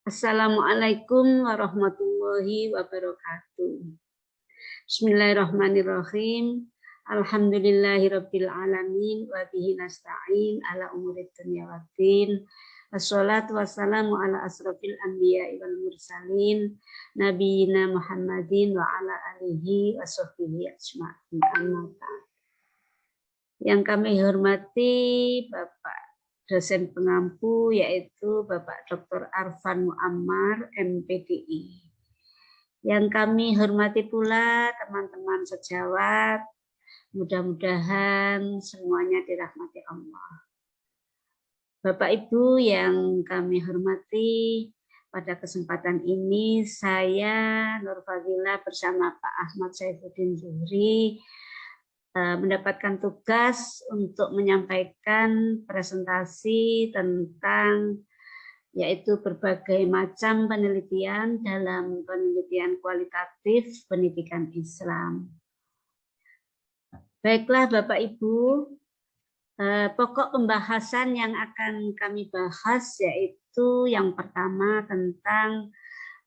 Assalamualaikum warahmatullahi wabarakatuh. Bismillahirrahmanirrahim. Alhamdulillahirabbil alamin wa bihi nasta'in ala umurid dunya waddin. Wassalatu wassalamu ala asrofil anbiya'i wal mursalin nabiyina Muhammadin wa ala alihi wa sahbihi ajma'in. Amma ba'd. Yang kami hormati Bapak dosen pengampu yaitu Bapak Dr. Arfan Muammar, MPDI. Yang kami hormati pula teman-teman sejawat, mudah-mudahan semuanya dirahmati Allah. Bapak Ibu yang kami hormati, pada kesempatan ini saya Nur Fadila bersama Pak Ahmad Saifuddin Zuhri mendapatkan tugas untuk menyampaikan presentasi tentang yaitu berbagai macam penelitian dalam penelitian kualitatif pendidikan Islam. Baiklah Bapak Ibu, pokok pembahasan yang akan kami bahas yaitu yang pertama tentang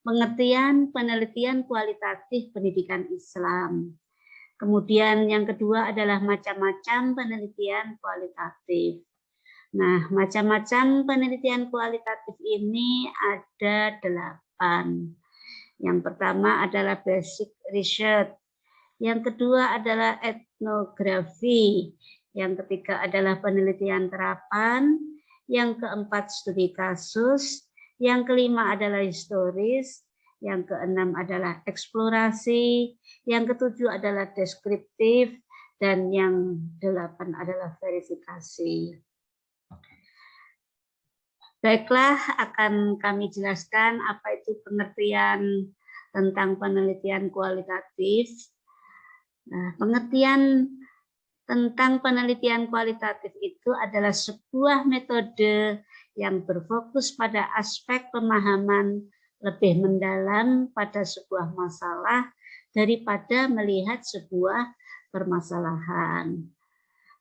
pengertian penelitian kualitatif pendidikan Islam. Kemudian yang kedua adalah macam-macam penelitian kualitatif. Nah, macam-macam penelitian kualitatif ini ada 8. Yang pertama adalah basic research. Yang kedua adalah etnografi. Yang ketiga adalah penelitian terapan. Yang keempat studi kasus. Yang kelima adalah historis. Yang keenam adalah eksplorasi, yang ketujuh adalah deskriptif, dan yang 8 adalah verifikasi. Baiklah, akan kami jelaskan apa itu pengertian tentang penelitian kualitatif. Nah, pengertian tentang penelitian kualitatif itu adalah sebuah metode yang berfokus pada aspek pemahaman lebih mendalam pada sebuah masalah daripada melihat sebuah permasalahan.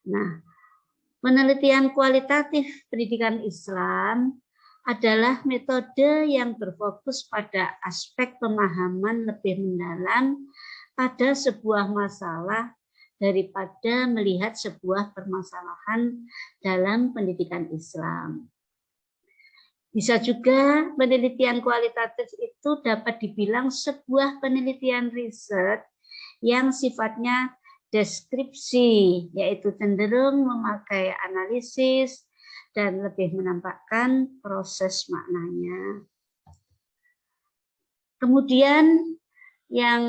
Nah, penelitian kualitatif pendidikan Islam adalah metode yang berfokus pada aspek pemahaman lebih mendalam pada sebuah masalah daripada melihat sebuah permasalahan dalam pendidikan Islam. Bisa juga penelitian kualitatif itu dapat dibilang sebuah penelitian riset yang sifatnya deskripsi, yaitu cenderung memakai analisis dan lebih menampakkan proses maknanya. Kemudian yang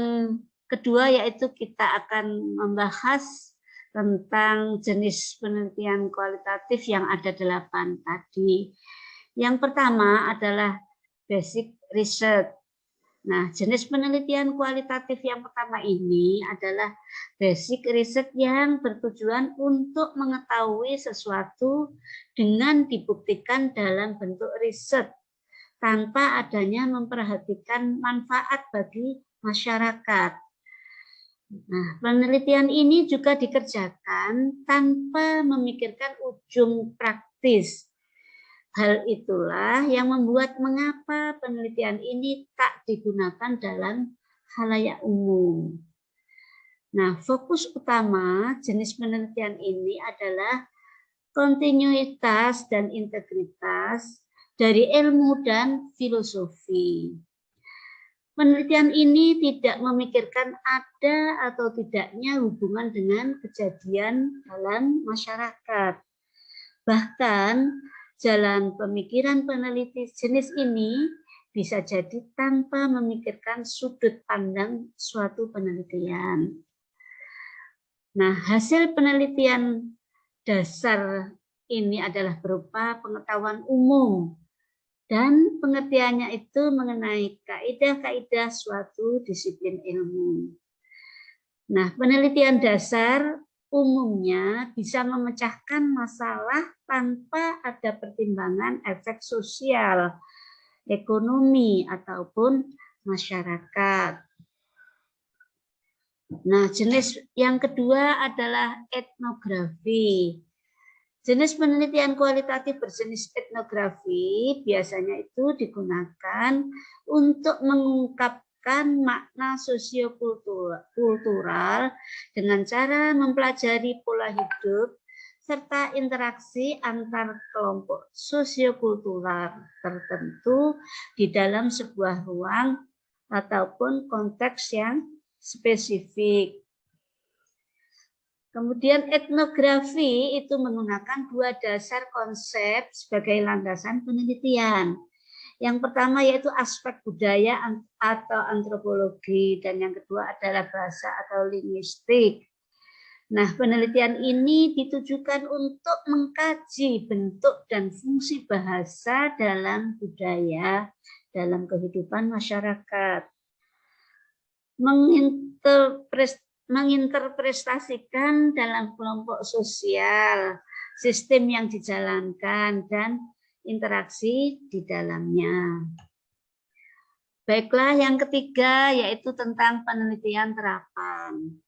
kedua yaitu kita akan membahas tentang jenis penelitian kualitatif yang ada 8 tadi. Yang pertama adalah basic research. Nah, jenis penelitian kualitatif yang pertama ini adalah basic research yang bertujuan untuk mengetahui sesuatu dengan dibuktikan dalam bentuk riset tanpa adanya memperhatikan manfaat bagi masyarakat. Nah, penelitian ini juga dikerjakan tanpa memikirkan ujung praktis. Hal itulah yang membuat mengapa penelitian ini tak digunakan dalam khalayak umum. Nah, fokus utama jenis penelitian ini adalah kontinuitas dan integritas dari ilmu dan filosofi. Penelitian ini tidak memikirkan ada atau tidaknya hubungan dengan kejadian dalam masyarakat. Bahkan, jalan pemikiran peneliti jenis ini bisa jadi tanpa memikirkan sudut pandang suatu penelitian. Nah, hasil penelitian dasar ini adalah berupa pengetahuan umum dan pengertiannya itu mengenai kaidah-kaidah suatu disiplin ilmu. Nah, penelitian dasar umumnya bisa memecahkan masalah tanpa ada pertimbangan efek sosial, ekonomi, ataupun masyarakat. Nah, jenis yang kedua adalah etnografi. Jenis penelitian kualitatif berjenis etnografi biasanya itu digunakan untuk mengungkapkan makna sosiokultural dengan cara mempelajari pola hidup serta interaksi antar kelompok sosiokultural tertentu di dalam sebuah ruang ataupun konteks yang spesifik. Kemudian etnografi itu menggunakan dua dasar konsep sebagai landasan penelitian. Yang pertama yaitu aspek budaya atau antropologi, dan yang kedua adalah bahasa atau linguistik. Nah, penelitian ini ditujukan untuk mengkaji bentuk dan fungsi bahasa dalam budaya, dalam kehidupan masyarakat. Menginterpretasikan dalam kelompok sosial, sistem yang dijalankan, dan interaksi di dalamnya. Baiklah, yang ketiga yaitu tentang penelitian terapan.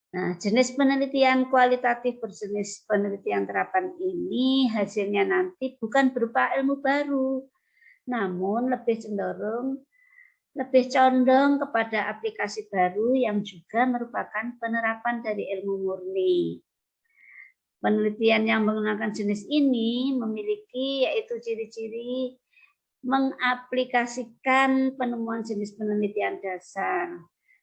Nah, jenis penelitian kualitatif berjenis penelitian terapan ini hasilnya nanti bukan berupa ilmu baru, namun lebih condong kepada aplikasi baru yang juga merupakan penerapan dari ilmu murni. Penelitian yang menggunakan jenis ini memiliki yaitu ciri-ciri mengaplikasikan penemuan jenis penelitian dasar.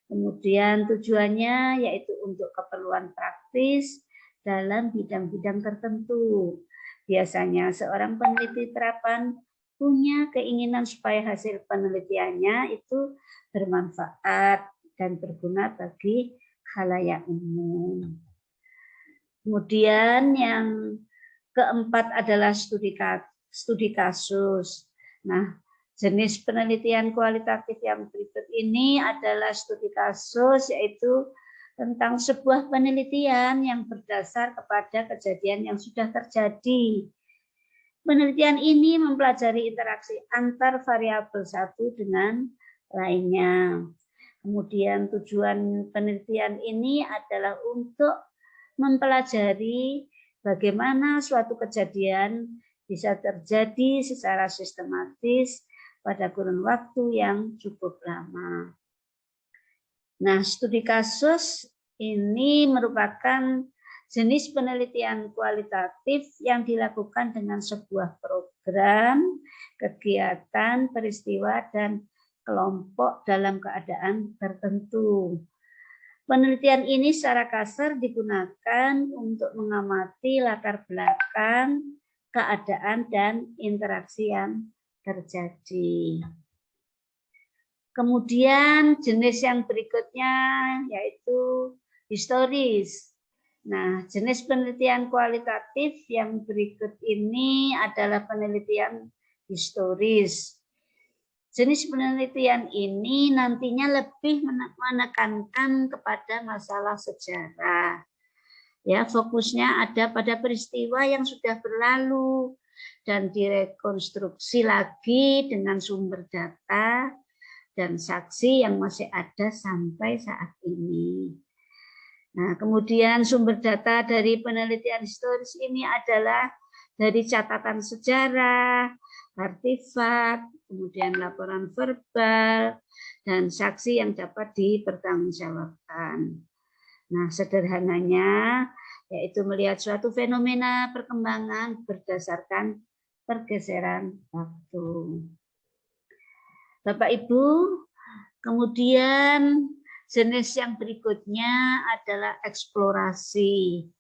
Kemudian tujuannya yaitu untuk keperluan praktis dalam bidang-bidang tertentu. Biasanya seorang peneliti terapan punya keinginan supaya hasil penelitiannya itu bermanfaat dan berguna bagi khalayak umum. Kemudian yang keempat adalah studi kasus. Nah, jenis penelitian kualitatif yang berikut ini adalah studi kasus, yaitu tentang sebuah penelitian yang berdasar kepada kejadian yang sudah terjadi. Penelitian ini mempelajari interaksi antar variabel satu dengan lainnya. Kemudian tujuan penelitian ini adalah untuk mempelajari bagaimana suatu kejadian bisa terjadi secara sistematis pada kurun waktu yang cukup lama. Nah, studi kasus ini merupakan jenis penelitian kualitatif yang dilakukan dengan sebuah program, kegiatan, peristiwa, dan kelompok dalam keadaan tertentu. Penelitian ini secara kasar digunakan untuk mengamati latar belakang, keadaan, dan interaksi yang terjadi. Kemudian jenis yang berikutnya yaitu historis. Nah, jenis penelitian kualitatif yang berikut ini adalah penelitian historis. Jenis penelitian ini nantinya lebih menekankan kepada masalah sejarah. Ya, fokusnya ada pada peristiwa yang sudah berlalu dan direkonstruksi lagi dengan sumber data dan saksi yang masih ada sampai saat ini. Nah, kemudian sumber data dari penelitian historis ini adalah dari catatan sejarah, artefak, kemudian laporan verbal, dan saksi yang dapat dipertanggungjawabkan. Nah, sederhananya yaitu melihat suatu fenomena perkembangan berdasarkan pergeseran waktu. Bapak Ibu, kemudian jenis yang berikutnya adalah eksplorasi.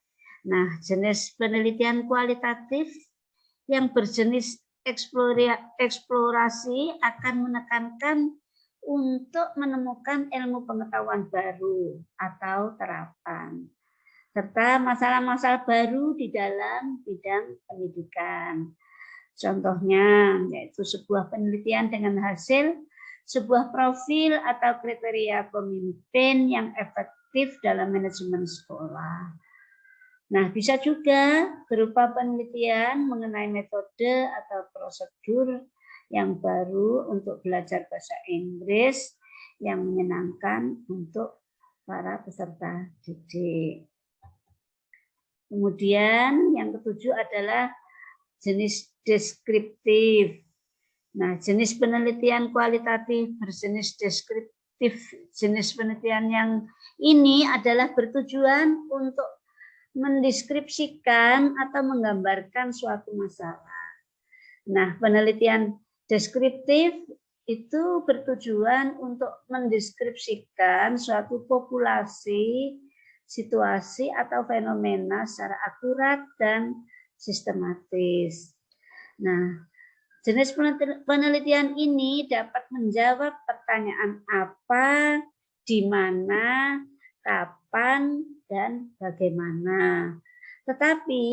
Nah, jenis penelitian kualitatif yang berjenis eksplorasi akan menekankan untuk menemukan ilmu pengetahuan baru atau terapan, serta masalah-masalah baru di dalam bidang pendidikan. Contohnya yaitu sebuah penelitian dengan hasil sebuah profil atau kriteria pemimpin yang efektif dalam manajemen sekolah. Nah, bisa juga berupa penelitian mengenai metode atau prosedur yang baru untuk belajar bahasa Inggris yang menyenangkan untuk para peserta didik. Kemudian yang ketujuh adalah jenis deskriptif. Nah, jenis penelitian kualitatif berjenis deskriptif. Jenis penelitian yang ini adalah bertujuan untuk mendeskripsikan atau menggambarkan suatu masalah. Nah, penelitian deskriptif itu bertujuan untuk mendeskripsikan suatu populasi, situasi atau fenomena secara akurat dan sistematis. Nah, jenis penelitian ini dapat menjawab pertanyaan apa, di mana, kapan, dan bagaimana. Tetapi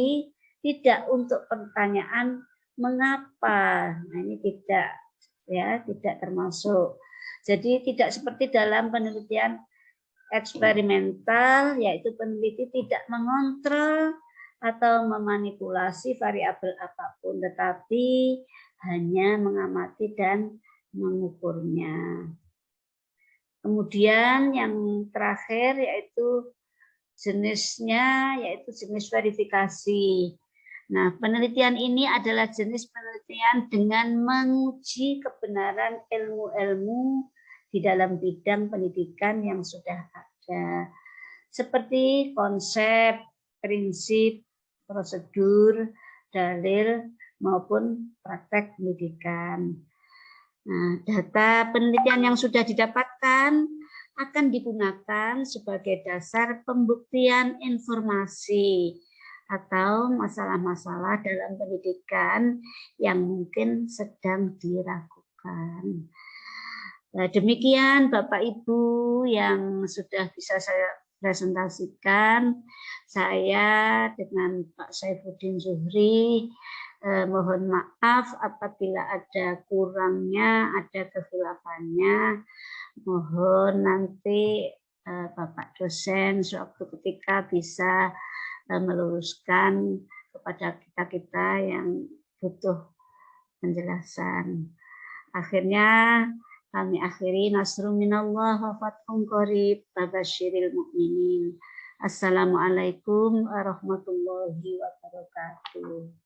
tidak untuk pertanyaan mengapa. Nah, ini tidak termasuk. Jadi tidak seperti dalam penelitian eksperimental, yaitu peneliti tidak mengontrol atau memanipulasi variabel apapun, tetapi hanya mengamati dan mengukurnya. Kemudian yang terakhir yaitu jenisnya, yaitu jenis verifikasi. Nah, penelitian ini adalah jenis penelitian dengan menguji kebenaran ilmu-ilmu di dalam bidang pendidikan yang sudah ada, seperti konsep, prinsip, prosedur, dalil, maupun praktek pendidikan. Nah, data penelitian yang sudah didapatkan akan digunakan sebagai dasar pembuktian informasi atau masalah-masalah dalam pendidikan yang mungkin sedang diragukan. Nah, demikian Bapak Ibu yang sudah bisa saya presentasikan. Saya dengan Pak Saifuddin Zuhri mohon maaf apabila ada kurangnya, ada kekhilaafannya. Mohon nanti Bapak dosen suatu ketika bisa meluruskan kepada kita yang butuh penjelasan. Akhirnya kami akhiri, nasrun minallah wa fathun qarib babasyiril mu'minin. Assalamualaikum warahmatullahi wabarakatuh.